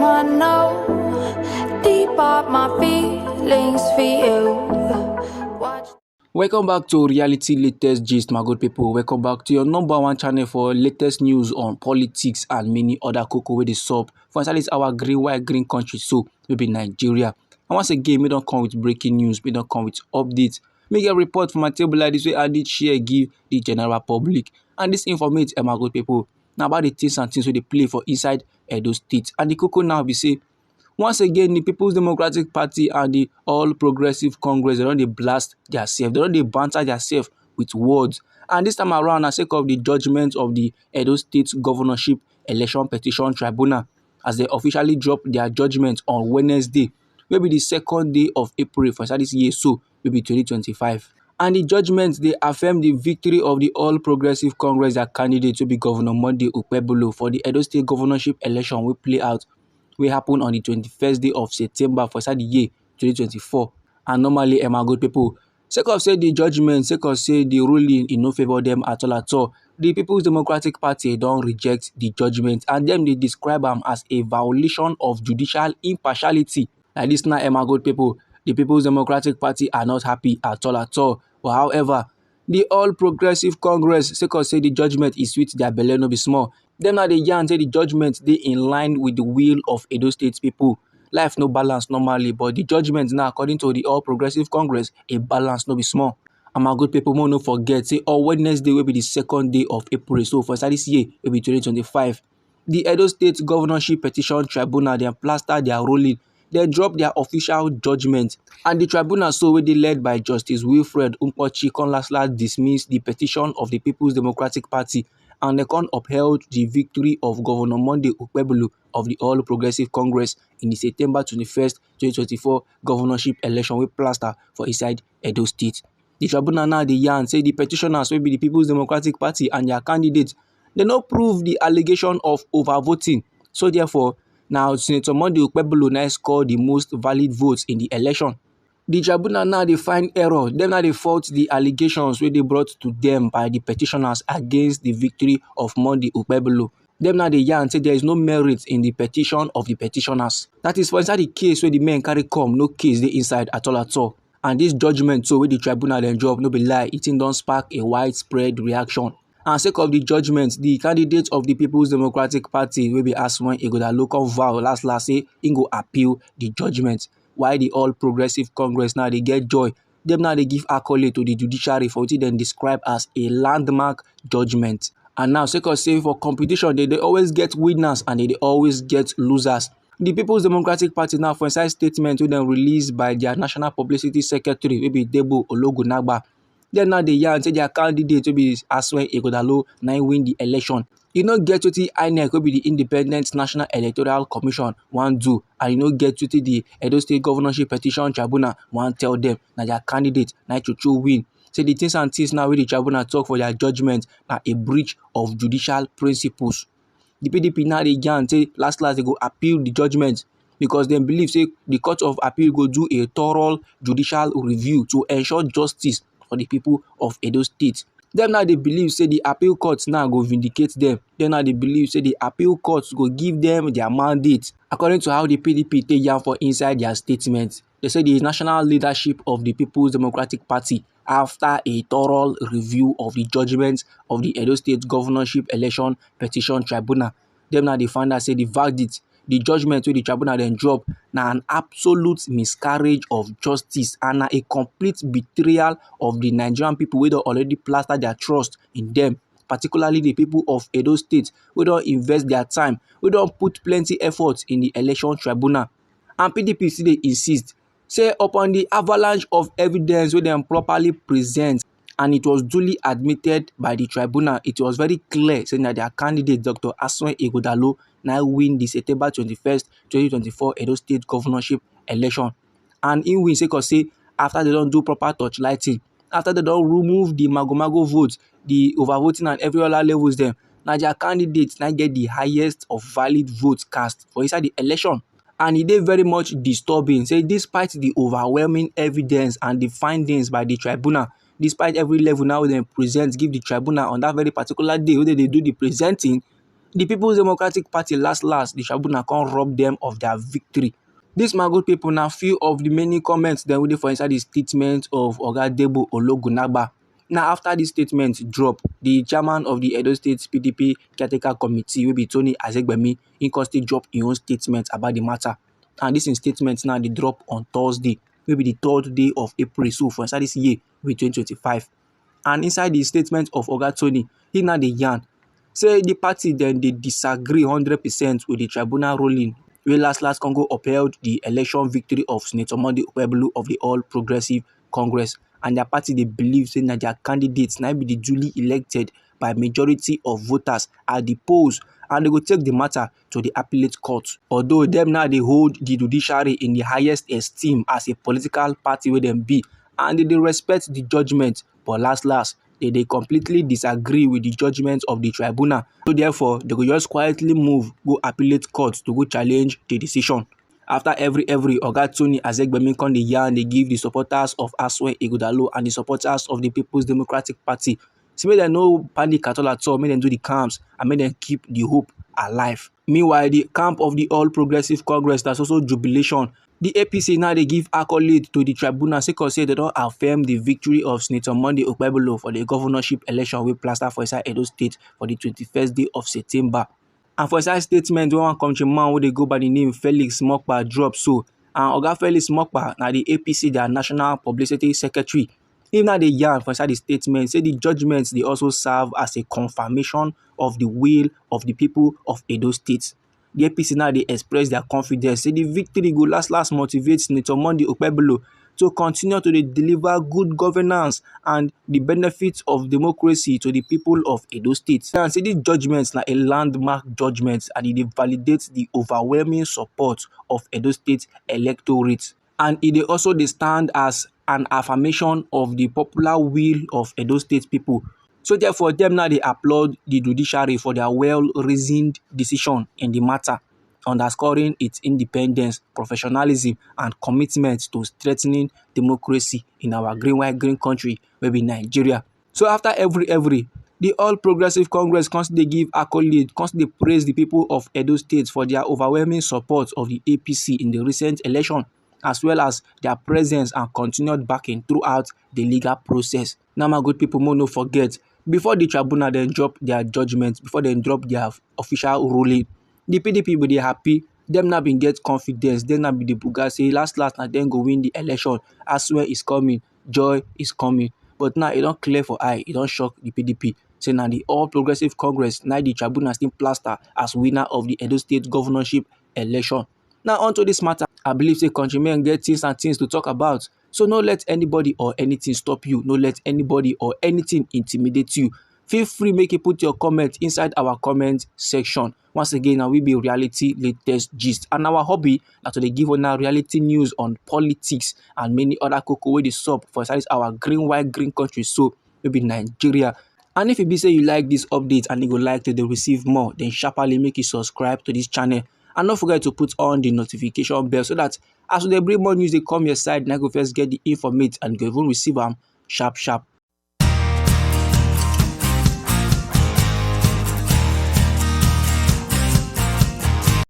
I know deep up my feelings for you. Watch. Welcome back to Reality Latest Gist, my good people. Welcome back to your number one channel for latest news on politics and many other cocoa with the sub. For instance, it's our green, white, green country, so maybe Nigeria. And once again, we don't come with breaking news, we don't come with updates. Make a report from my table like this way, I did share, give the general public. And this informates my good people. Now about the things and things where they play for inside Edo State. And the cocoa now be say, once again, the People's Democratic Party and the All Progressive Congress, they don't blast themselves, they don't banter themselves with words. And this time around, as sake of the judgment of the Edo State Governorship Election Petition Tribunal, as they officially dropped their judgment on Wednesday, maybe the second day of April for this year, so maybe 2025. And the judgment, they affirm the victory of the All Progressive Congress, their candidate to be Governor Monday Okpebholo for the Edo State Governorship election will play out. Will happen on the 21st day of September for the year 2024. And normally, my good people, sake of say the judgment, sake of say the ruling in no favor them at all. The People's Democratic Party don't reject the judgment, and them they describe them as a violation of judicial impartiality. Like this now, my good people, the People's Democratic Party are not happy at all. But however, the All Progressive Congress, sake of say the judgment is sweet, their belly no be small. Them now they yarn say the judgment they in line with the will of Edo State people. Life no balance normally, but the judgment now according to the All Progressive Congress, a balance no be small. And my good people, no forget say on Wednesday will be the second day of April. So for this year will be 2025. The Edo State Governorship Petition Tribunal they plaster their ruling. They drop their official judgment, and the tribunal so wey dey led by Justice Wilfred Umpochi last dismissed the petition of the People's Democratic Party, and they upheld the victory of Governor Monday Okpebholo of the All Progressive Congress in the September 21st, 2024 governorship election wey plaster for inside Edo State. The tribunal now dey yarn say the petitioners wey be the People's Democratic Party and their candidates, they no prove the allegation of overvoting. So therefore, now Senator Monday Okpebholo now scored the most valid votes in the election. The tribunal now they find error. Them now they fault the allegations wey they brought to them by the petitioners against the victory of Monday Okpebholo. Them now they yarn say there is no merit in the petition of the petitioners. That is for inside the case where the men carry come, no case they inside at all. And this judgment so where the tribunal then drop, no be lie, it don't spark a widespread reaction. And sake of the judgment, the candidate of the People's Democratic Party will be Asue Ighodalo come vow last say he go appeal the judgment. While the All Progressive Congress now they get joy, them now they give accolade to the judiciary for what they then describe as a landmark judgment. And now sake of say for competition, they always get winners and they always get losers. The People's Democratic Party now for inside statement will then released by their National Publicity Secretary, will be Debo Ologunagba. Then now they yarn say their candidate will be Asue Ighodalo now win the election. You know get to the INEC will be the Independent National Electoral Commission one do, and you know get to the Edo State Governorship Petition Tribunal one tell them that their candidate now to win. Say the things and things now with the tribunal talk for their judgment now a breach of judicial principles. The PDP now they yarn say last they go appeal the judgment because they believe say the Court of Appeal go do a thorough judicial review to ensure justice for the people of Edo State. Them now they believe say the appeal courts now go vindicate them. Then now they believe say the appeal courts go give them their mandate. According to how the PDP take yarn for inside their statement, they say the national leadership of the People's Democratic Party, after a thorough review of the judgments of the Edo State Governorship Election Petition Tribunal, them now they find out say the verdict, the judgment wey the tribunal then drop na an absolute miscarriage of justice and na a complete betrayal of the Nigerian people wey don already plaster their trust in them, particularly the people of Edo State wey don invest their time, wey don put plenty effort in the election tribunal. And PDP still dey insist say upon the avalanche of evidence wey dem properly present and it was duly admitted by the tribunal, it was very clear saying that their candidate Dr. Asue Ighodalo now win the September 21st, 2024 Edo State Governorship election. And in win sake of say after they don't do proper torchlighting, after they don't remove the mago votes, the overvoting and every other levels them, now their candidates now get the highest of valid votes cast for inside the election. And it is very much disturbing. Say despite the overwhelming evidence and the findings by the tribunal, despite every level now they present, give the tribunal on that very particular day where they do the presenting, The People's Democratic Party last the tribunal can't rob them of their victory. Dis my good people na few of the many comments dem wey dey for inside the statement of Oga Debo Ologunagba. Now after dis statement drop, the chairman of the Edo State PDP caretaker committee wey be Tony Azegbemi, im come still drop im own statement about the matter. And dis im statement now dey drop on Thursday, wey be the 3rd day of April, so for inside dis year wey 2025. And inside the statement of Oga Tony, he now dey yarn say the party dem dey disagree 100% with the tribunal ruling wey last Congo upheld the election victory of Senator Monday Okpebholo of the All Progressive Congress, and their party dey believe say na their candidates na be the duly elected by majority of voters at the polls, and they go take the matter to the appellate court. Although dem now dey hold the judiciary in the highest esteem as a political party wey dem be, and they dey respect the judgment, but last they completely disagree with the judgment of the tribunal. So therefore, they go just quietly move go appellate court to go challenge the decision. After every Oga Tony Azegbemi come dey yarn, dey give the supporters of Asue, Ighodalo and the supporters of the People's Democratic Party say make dem no panic at all, make dem do the calms and make dem keep the hope alive. Meanwhile, the camp of the All Progressive Congress, that's also jubilation. The APC now dey give accolade to the tribunal sake of say they don affirm the victory of Senator Monday Okpebholo for the governorship election wey plaster for inside Edo State for the 21st day of September. And for inside statement wey one countryman wey dey go by the name Felix Mokpa drop so, and Oga Felix Mokpa na the APC their national publicity secretary. Him now dey yarn for inside the statement say the judgments dey also serve as a confirmation of the will of the people of Edo State. The APC now dey express their confidence say the victory go last motivate Senator Monday Okpebholo to continue to deliver good governance and the benefits of democracy to the people of Edo State. And say these judgments na a landmark judgment, and it validates the overwhelming support of Edo State electorate. And it also dey stand as an affirmation of the popular will of Edo State people. So therefore, them now they applaud the judiciary for their well-reasoned decision in the matter, underscoring its independence, professionalism, and commitment to strengthening democracy in our green country, maybe Nigeria. So after every, the All Progressive Congress constantly give accolade, constantly praise the people of Edo State for their overwhelming support of the APC in the recent election, as well as their presence and continued backing throughout the legal process. Now, my good people, no forget, before the tribunal then drop their judgment, before they drop their official ruling, the PDP will be happy. Them now been get confidence. Them now be the buga say last na then go win the election. Asue is coming, joy is coming. But now it don't clear for eye. It don't shock the PDP. Say now the All Progressive Congress, now the tribunal still plaster as winner of the Edo State governorship election. Now onto this matter, I believe say countrymen get things to talk about. So no let anybody or anything stop you. No let anybody or anything intimidate you. Feel free, make you put your comment inside our comment section. Once again, now we be reality latest gist, and our hobby na to dey give on our reality news on politics and many other koko wey dey sup for inside our green country, so maybe Nigeria. And if you be say you like this update and you go like to receive more, then sharply make you subscribe to this channel. And don't forget to put on the notification bell so that as they bring more news, they come your side, and I go first get the informate and go even receive them sharp.